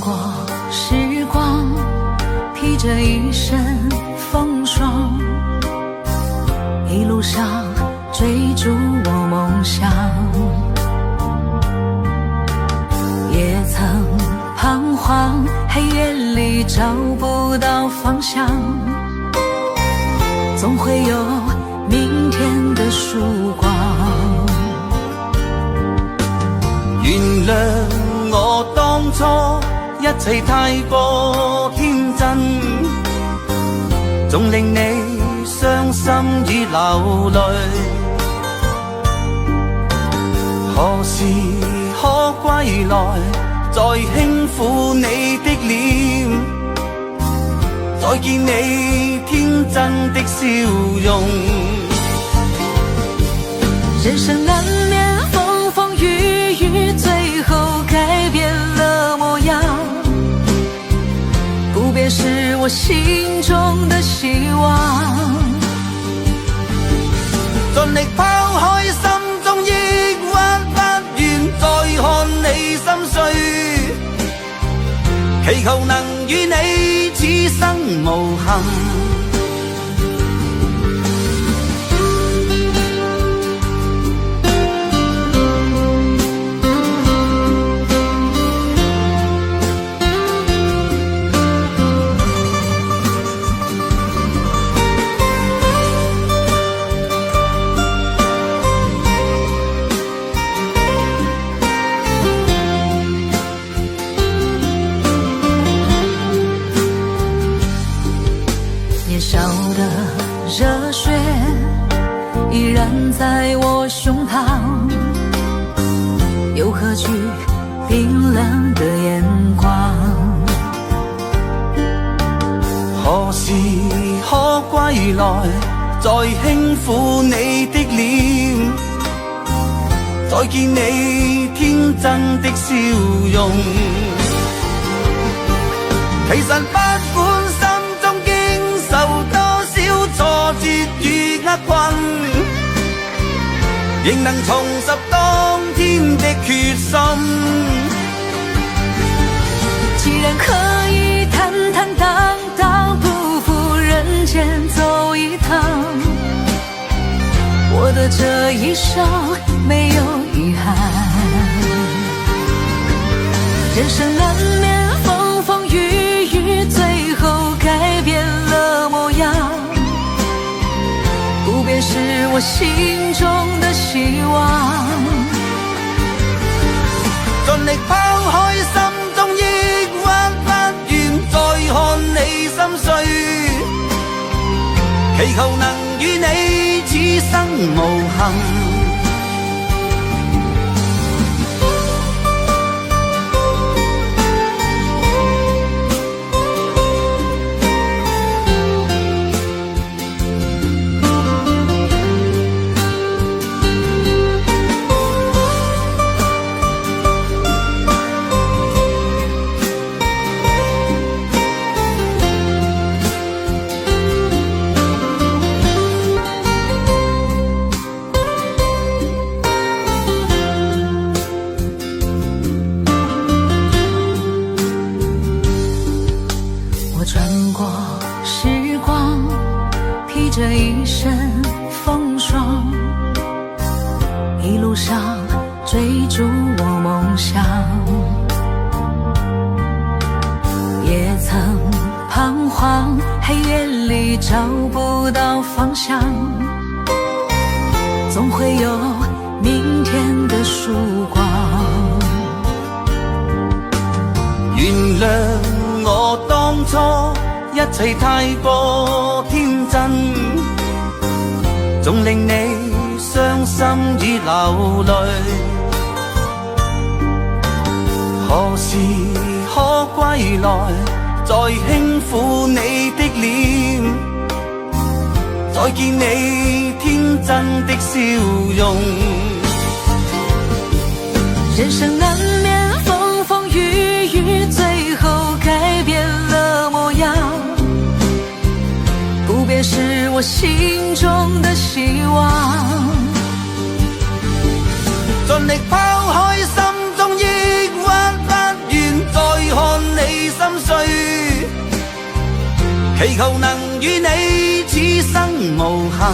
过时光，披着一身风霜，一路上追逐我梦想，也曾彷徨，黑夜里找不到方向，总会有明天的曙光。原谅我當初一切太過天真，總令你傷心與流淚。何時可歸來，再輕撫你的臉，再見你天真的笑容。人生難免風風雨雨，最後改變了模樣，不變是我心中的希望。盡力拋開心中抑鬱，不願再看你心碎，祈求能與你此生無憾。热血依然在我胸膛，又何惧冰冷的眼光？何時可歸來，再輕撫你的臉，再見你天真的笑容。其實不管心中經受多挫折與厄困，仍能重拾當天的決心。既然可以坦坦蕩蕩，不負人間走一趟，我的這一生沒有遺憾。人生難免風風雨雨，最後改變了模樣，不變是我心中的希望。盡力拋開心中抑鬱，不願再看你心碎，祈求能與你此生無憾。这一身风霜，一路上追逐我梦想，也曾彷徨，黑夜里找不到方向，总会有明天的曙光。原諒我當初一切太過天真，總令你傷心與流淚。何時可歸來，再輕撫你的臉，再見你天真的笑容。人生難免風風雨雨，最後改變了模樣，不變是我心中的希望。盡力拋開心中抑鬱，不願再看祈求能與你此生無憾。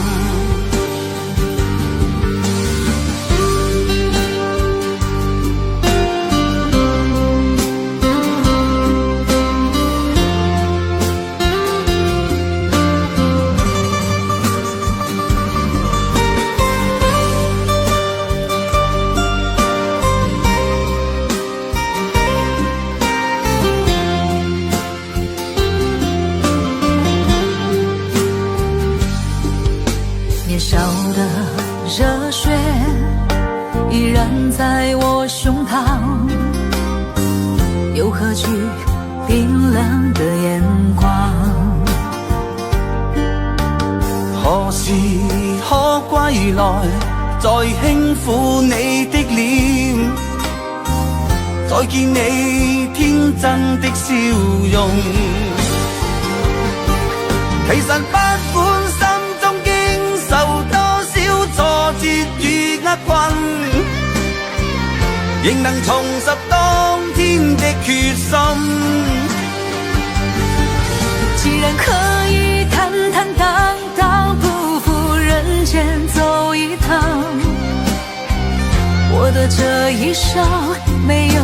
年少的热血依然在我胸膛，又何惧冰冷的眼光？何時可歸來，再輕撫你的臉，再見你天真的笑容。其實不管心中經受多少挫折與厄困，仍能重拾當天的決心。既然可以坦坦蕩蕩不負人間走一趟，我的這一生沒有